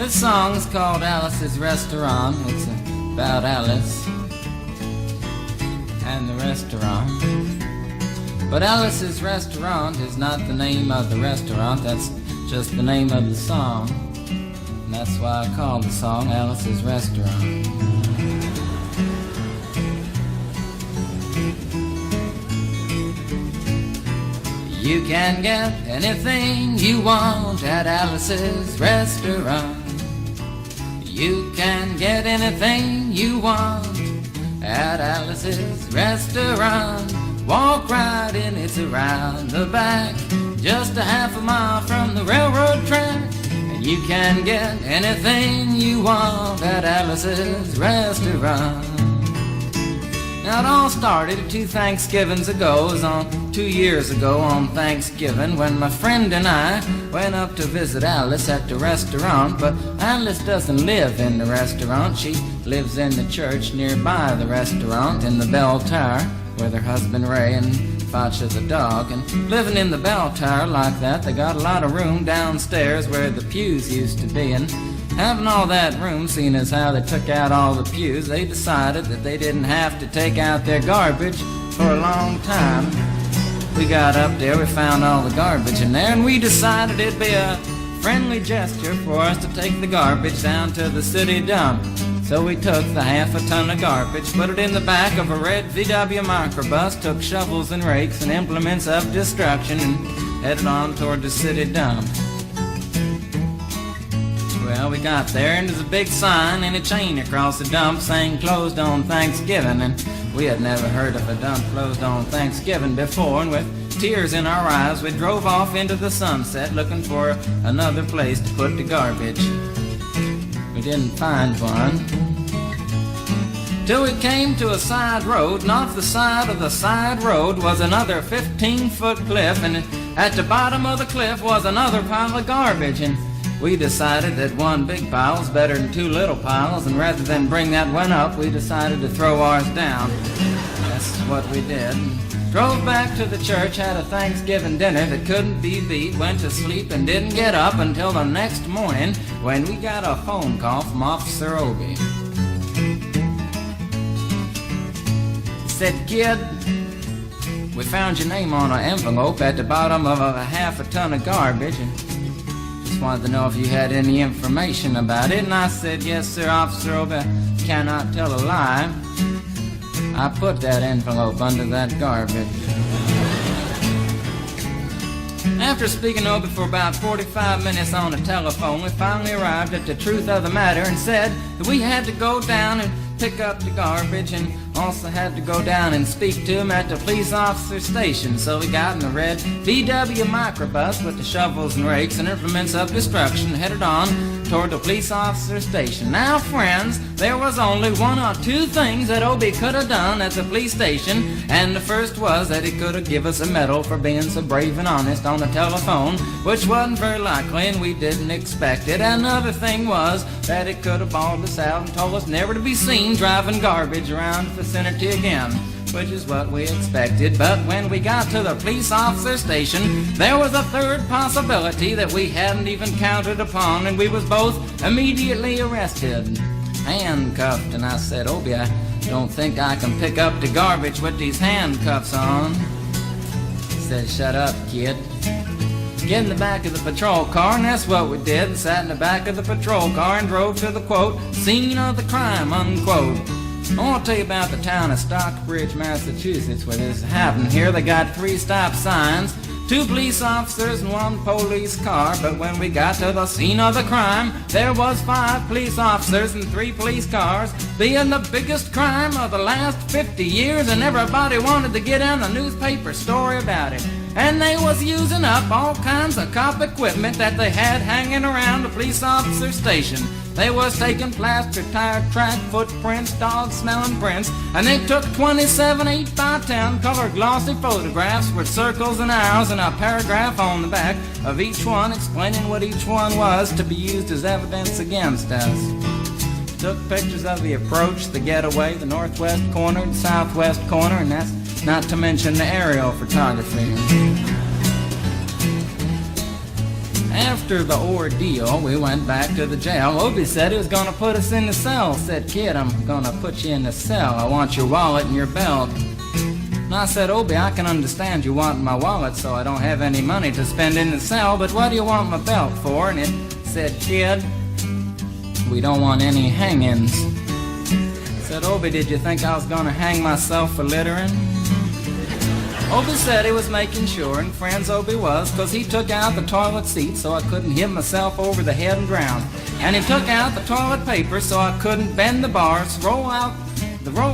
This song is called Alice's Restaurant. It's about Alice and the restaurant. But Alice's Restaurant is not the name of the restaurant, that's just the name of the song. And that's why I called the song Alice's Restaurant. You can get anything you want at Alice's Restaurant. You can get anything you want at Alice's Restaurant. Walk right in, it's around the back, just a half a mile from the railroad track. And you can get anything you want at Alice's Restaurant. Now it all started 2 Thanksgivings ago. It was on 2 years ago on Thanksgiving when my friend and I went up to visit Alice at the restaurant. But Alice doesn't live in the restaurant. She lives in the church nearby the restaurant in the bell tower with her husband Ray and Facha the dog. And living in the bell tower like that, they got a lot of room downstairs where the pews used to be. And having all that room, seeing as how they took out all the pews, they decided that they didn't have to take out their garbage for a long time. We got up there, we found all the garbage in there, and we decided it'd be a friendly gesture for us to take the garbage down to the city dump. So we took the half a ton of garbage, put it in the back of a red VW microbus, took shovels and rakes and implements of destruction, and headed on toward the city dump. Well, we got there, and there's a big sign and a chain across the dump saying closed on Thanksgiving, and we had never heard of a dump closed on Thanksgiving before, and with tears in our eyes we drove off into the sunset looking for another place to put the garbage. We didn't find one till we came to a side road, and off the side of the side road was another 15-foot cliff, and at the bottom of the cliff was another pile of garbage. And we decided that one big pile was better than 2 little piles, and rather than bring that one up, we decided to throw ours down. That's what we did. Drove back to the church, had a Thanksgiving dinner that couldn't be beat, went to sleep and didn't get up until the next morning when we got a phone call from Officer Obie. He said, "Kid, we found your name on an envelope at the bottom of a half a ton of garbage, and just wanted to know if you had any information about it." And I said, "Yes, sir, Officer Obie, cannot tell a lie. I put that envelope under that garbage." After speaking to Obie for about 45 minutes on the telephone, we finally arrived at the truth of the matter and said that we had to go down and pick up the garbage, and also had to go down and speak to him at the police officer station. So we got in a red VW microbus with the shovels and rakes and implements of destruction, headed on toward the police officer station. Now, friends, there was only 1 or 2 things that Obie could have done at the police station, and the first was that he could have given us a medal for being so brave and honest on the telephone, which wasn't very likely and we didn't expect it. Another thing was that he could have bawled us out and told us never to be seen driving garbage around the vicinity again, which is what we expected. But when we got to the police officer station, there was a third possibility that we hadn't even counted upon, and we was both immediately arrested, handcuffed. And I said, "Obie, I don't think I can pick up the garbage with these handcuffs on." He said, "Shut up, kid. Get in the back of the patrol car," and that's what we did. Sat in the back of the patrol car and drove to the, quote, "scene of the crime," unquote. I want to tell you about the town of Stockbridge, Massachusetts, where this happened. Here they got 3 stop signs, 2 police officers and 1 police car. But when we got to the scene of the crime, there was 5 police officers and 3 police cars, being the biggest crime of the last 50 years, and everybody wanted to get in a newspaper story about it. And they was using up all kinds of cop equipment that they had hanging around the police officer station. They was taking plaster, tire track, footprints, dog-smelling prints, and they took 27 8x10 color glossy photographs with circles and arrows and a paragraph on the back of each one explaining what each one was to be used as evidence against us. Took pictures of the approach, the getaway, the northwest corner, the southwest corner, and that's not to mention the aerial photography. After the ordeal, we went back to the jail. Obie said he was going to put us in the cell. Said, kid, I'm going to put you in the cell. I want your wallet and your belt. And I said, Obie, I can understand you want my wallet so I don't have any money to spend in the cell, but what do you want my belt for? And it said, kid, we don't want any hangings. I said, Obie, did you think I was going to hang myself for littering? Obie said he was making sure, and friends Obie was, 'cause he took out the toilet seat so I couldn't hit myself over the head and drown. And he took out the toilet paper so I couldn't bend the bars, roll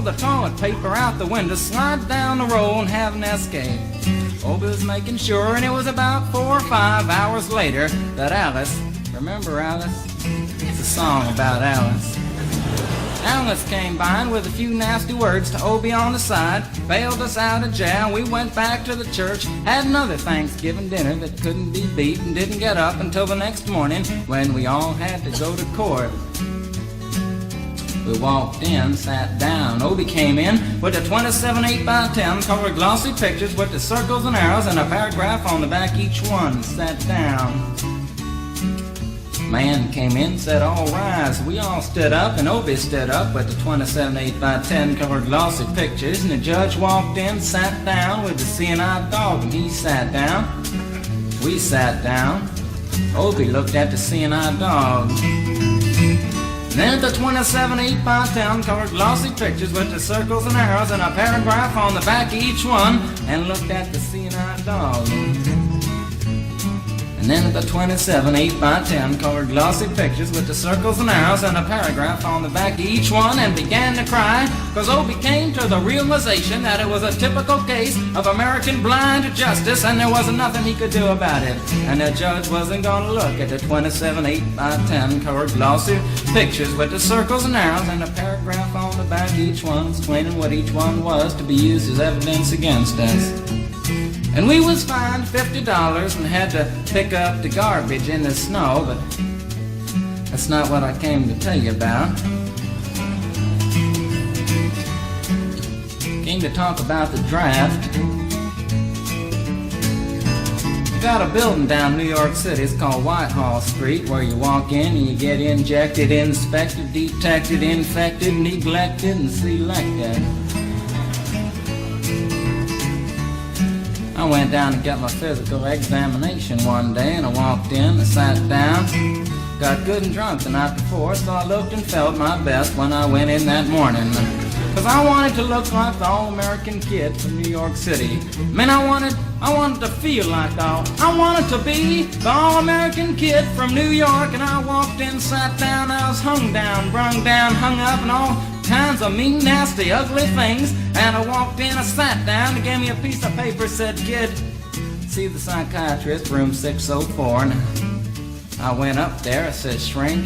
the toilet paper out the window, slide down the roll and have an escape. Obie was making sure, and it was about 4 or 5 hours later that Alice, remember Alice? It's a song about Alice. Alice came by and with a few nasty words to Obie on the side, bailed us out of jail. We went back to the church, had another Thanksgiving dinner that couldn't be beat, and didn't get up until the next morning when we all had to go to court. We walked in, sat down. Obie came in with a 27 8x10 colored glossy pictures with the circles and arrows and a paragraph on the back each one. Sat down. Man came in, said, all rise. We all stood up, and Obie stood up with the 27 8x10 colored glossy pictures, and the judge walked in, sat down with the seeing-eyed dog, and he sat down. We sat down. Obie looked at the seeing-eyed dog. Then the 27 8x10 colored glossy pictures with the circles and arrows and a paragraph on the back of each one, and looked at the seeing-eyed dog. And then the 27 8x10 colored glossy pictures with the circles and arrows and a paragraph on the back of each one, and began to cry, 'cause Obie came to the realization that it was a typical case of American blind justice, and there wasn't nothing he could do about it. And the judge wasn't going to look at the 27 8x10 colored glossy pictures with the circles and arrows and a paragraph on the back of each one, explaining what each one was to be used as evidence against us. And we was fined $50 and had to pick up the garbage in the snow, but that's not what I came to tell you about. Came to talk about the draft. We got a building down New York City, it's called Whitehall Street, where you walk in and you get injected, inspected, detected, infected, neglected, and selected. I went down to get my physical examination one day, and I walked in, I sat down, got good and drunk the night before, so I looked and felt my best when I went in that morning. 'Cause I wanted to look like the all-American kid from New York City. Man, I wanted to feel like I wanted to be the all-American kid from New York, and I walked in, sat down, I was hung down, brung down, hung up, and all kinds of mean, nasty, ugly things. And I walked in, I sat down, they gave me a piece of paper, said, kid, see the psychiatrist, room 604. And I went up there, I said, shrink,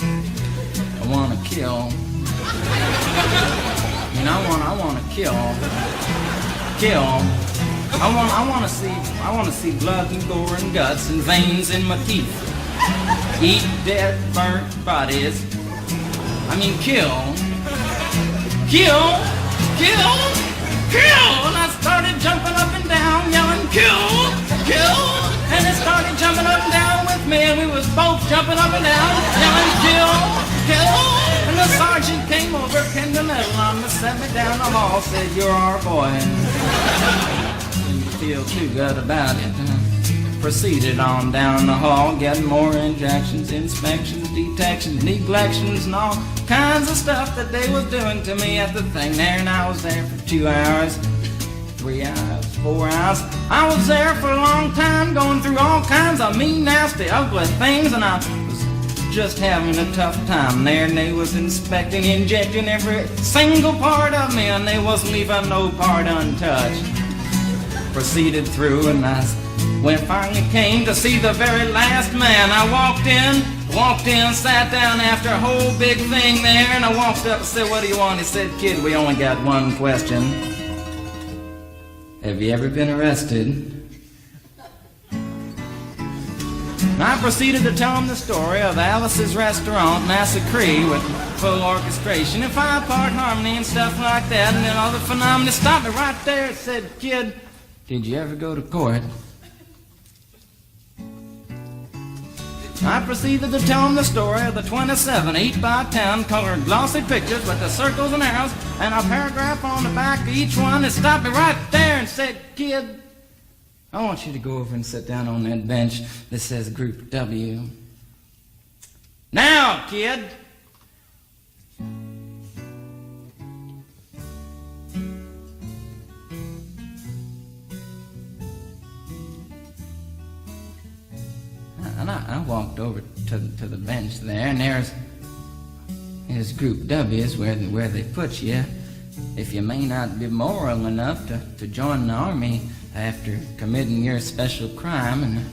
I want to kill. And I want to kill. I want to see blood and gore and guts and veins in my teeth. Eat dead, burnt bodies. I mean, kill. And I started jumping up and down, yelling, kill. And they started jumping up and down with me, and we was both jumping up and down, yelling, kill. And the sergeant came over, pinned the medal on me, set me down the hall, said, you're our boy. Didn't feel too good about it. Proceeded on down the hall, getting more injections, inspections, detections, neglections, and all kinds of stuff that they was doing to me at the thing there. And I was there for 2 hours, 3 hours, 4 hours. I was there for a long time, going through all kinds of mean, nasty, ugly things, and I was just having a tough time there. And they was inspecting, injecting every single part of me, and they wasn't leaving no part untouched. Proceeded through, and when it finally came to see the very last man, I walked in, sat down after a whole big thing there, and I walked up and said, what do you want? He said, kid, we only got one question. Have you ever been arrested? And I proceeded to tell him the story of Alice's Restaurant Massacre with full orchestration and 5-part harmony and stuff like that, and then all the phenomena. Stopped me right there and said, kid, did you ever go to court? I proceeded to tell him the story of the 27 8x10 colored glossy pictures with the circles and arrows and a paragraph on the back of each one. It stopped me right there and said, "Kid, I want you to go over and sit down on that bench that says Group W. Now, kid." And I walked over to the bench there, and there's Group W is where they put you if you may not be moral enough to join the army after committing your special crime. And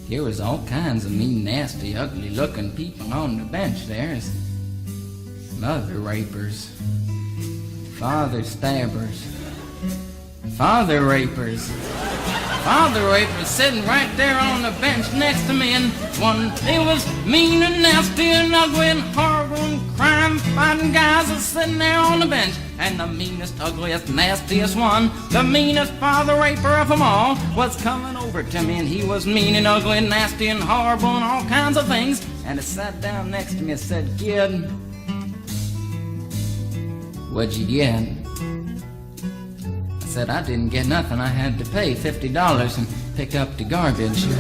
there was all kinds of mean, nasty, ugly-looking people on the bench there. As mother rapers, father stabbers, father rapers sitting right there on the bench next to me, and one, they was mean and nasty and ugly and horrible and crime-fighting guys was sitting there on the bench. And the meanest, ugliest, nastiest one, the meanest father raper of them all, was coming over to me, and he was mean and ugly and nasty and horrible and all kinds of things. And he sat down next to me and said, "Kid, what'd you get?" I said, "I didn't get nothing. I had to pay $50 and pick up the garbage." I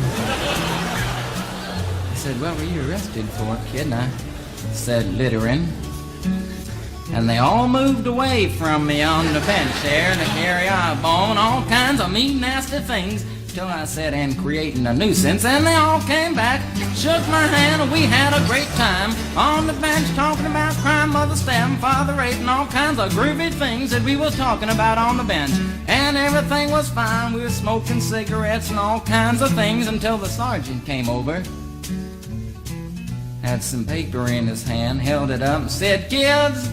said, "What were you arrested for, kid?" And I said, "Littering." And they all moved away from me on the bench there to carry eyeball and all kinds of mean, nasty things, till I said, "And creating a nuisance." And they all came back, shook my hand, and we had a great time on the bench talking about crime, mother stabbing, father raping, all kinds of groovy things that we was talking about on the bench. And everything was fine. We were smoking cigarettes and all kinds of things until the sergeant came over, had some paper in his hand, held it up and said, "Kids,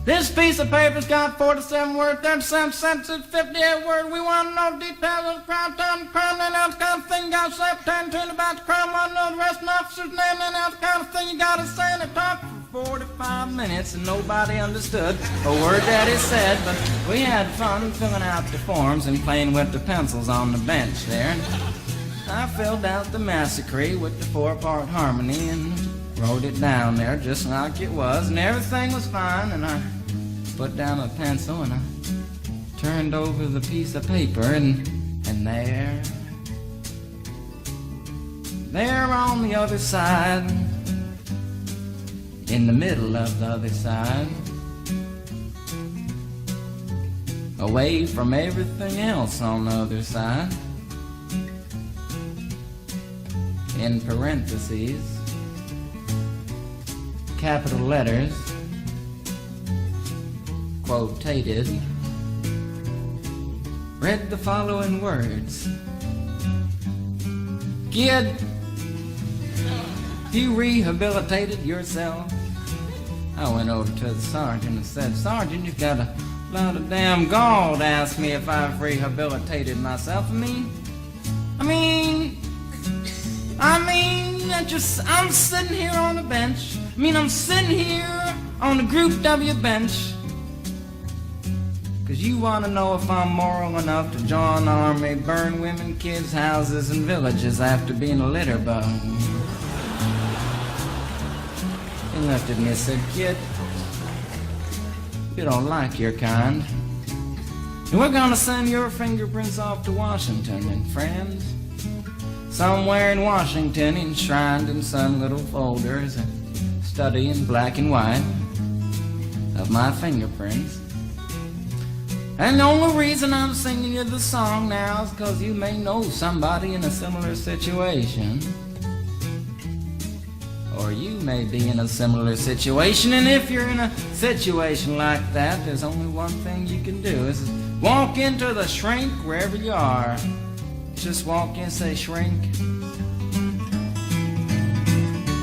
this piece of paper's got 47 words, 37 sentences, 58 words. We want to know details of the crime, time, crime, and that kind of thing. You got to say, pretend to about the crime, want to know the rest of the officer's name, and that kind of thing. You got to say." And it talked for 45 minutes, and nobody understood a word that he said, but we had fun filling out the forms and playing with the pencils on the bench there. And I filled out the massacre with the 4-part harmony and wrote it down there just like it was, and everything was fine. And I put down a pencil and I turned over the piece of paper, and there on the other side, in the middle of the other side, away from everything else on the other side, in parentheses, capital letters, quotated, read the following words: "Kid, you rehabilitated yourself." I went over to the sergeant and said, "Sergeant, you've got a lot of damn gall to ask me if I've rehabilitated myself. I'm sitting here on the bench. I'm sitting here on the Group W bench because you want to know if I'm moral enough to join the army, burn women, kids, houses, and villages after being a litter bug." He looked at me and said, "Kid, you don't like your kind. And we're going to send your fingerprints off to Washington, and friends, somewhere in Washington, enshrined in some little folder, is a study in black and white of my fingerprints. And the only reason I'm singing you the song now is because you may know somebody in a similar situation. Or you may be in a similar situation, and if you're in a situation like that, there's only one thing you can do, is walk into the shrink wherever you are. Just walk in and say, 'Shrink,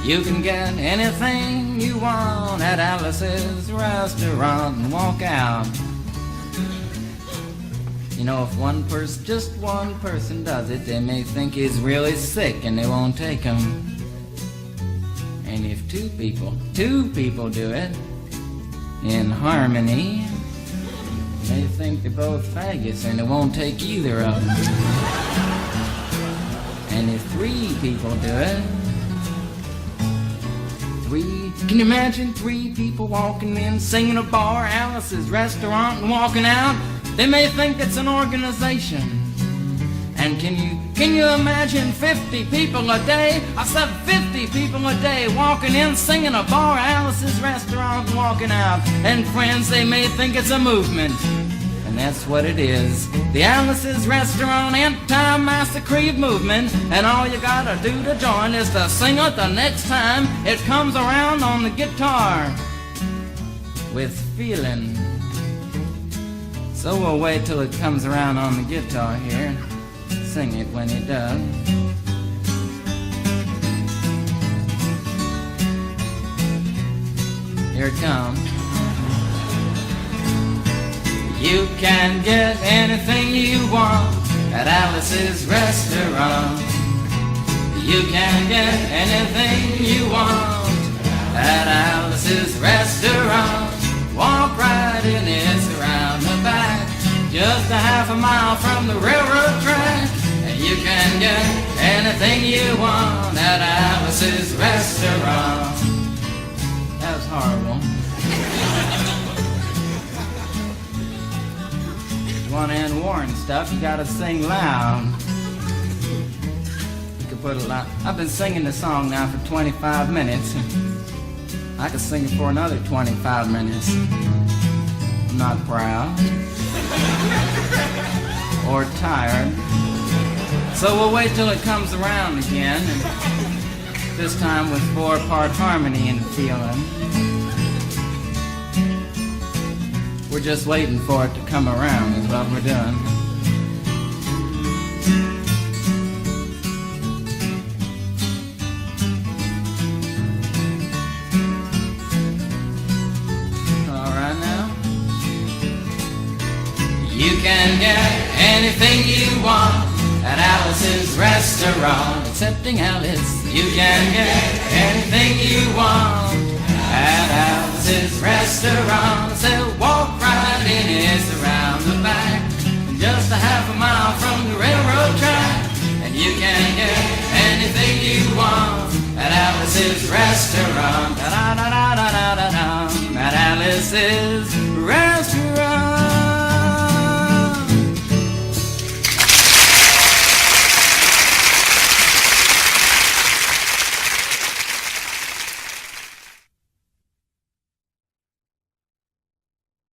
you can get anything you want at Alice's restaurant,' and walk out. You know, if just one person does it, they may think he's really sick and they won't take him. And if two people do it in harmony, they think they're both faggots and they won't take either of them. And if 3 people do it, 3, can you imagine 3 people walking in, singing a bar, Alice's restaurant, and walking out? They may think it's an organization. And can you imagine 50 people a day? I said 50 people a day walking in, singing a bar, Alice's restaurant, and walking out. And friends, they may think it's a movement. And that's what it is. The Alice's Restaurant Anti-Massacre Movement. And all you gotta do to join is to sing it the next time it comes around on the guitar with feeling. So we'll wait till it comes around on the guitar here. Sing it when it does. Here it comes. You can get anything you want at Alice's Restaurant. You can get anything you want at Alice's Restaurant. Walk right in, it's around the back, just a half a mile from the railroad track. And you can get anything you want at Alice's Restaurant. That was horrible. If you want to end war and stuff, you gotta sing loud. You could put a lot. I've been singing the song now for 25 minutes. I could sing it for another 25 minutes. I'm not proud or tired. So we'll wait till it comes around again, and this time with 4-part harmony and feeling. We're just waiting for it to come around is what we're doing. You can get anything you want at Alice's Restaurant. Accepting Alice, you can get anything you want at Alice's Restaurant. So walk right in, it's around the back, just a half a mile from the railroad track. And you can get anything you want at Alice's Restaurant. Da da da da da da da. At Alice's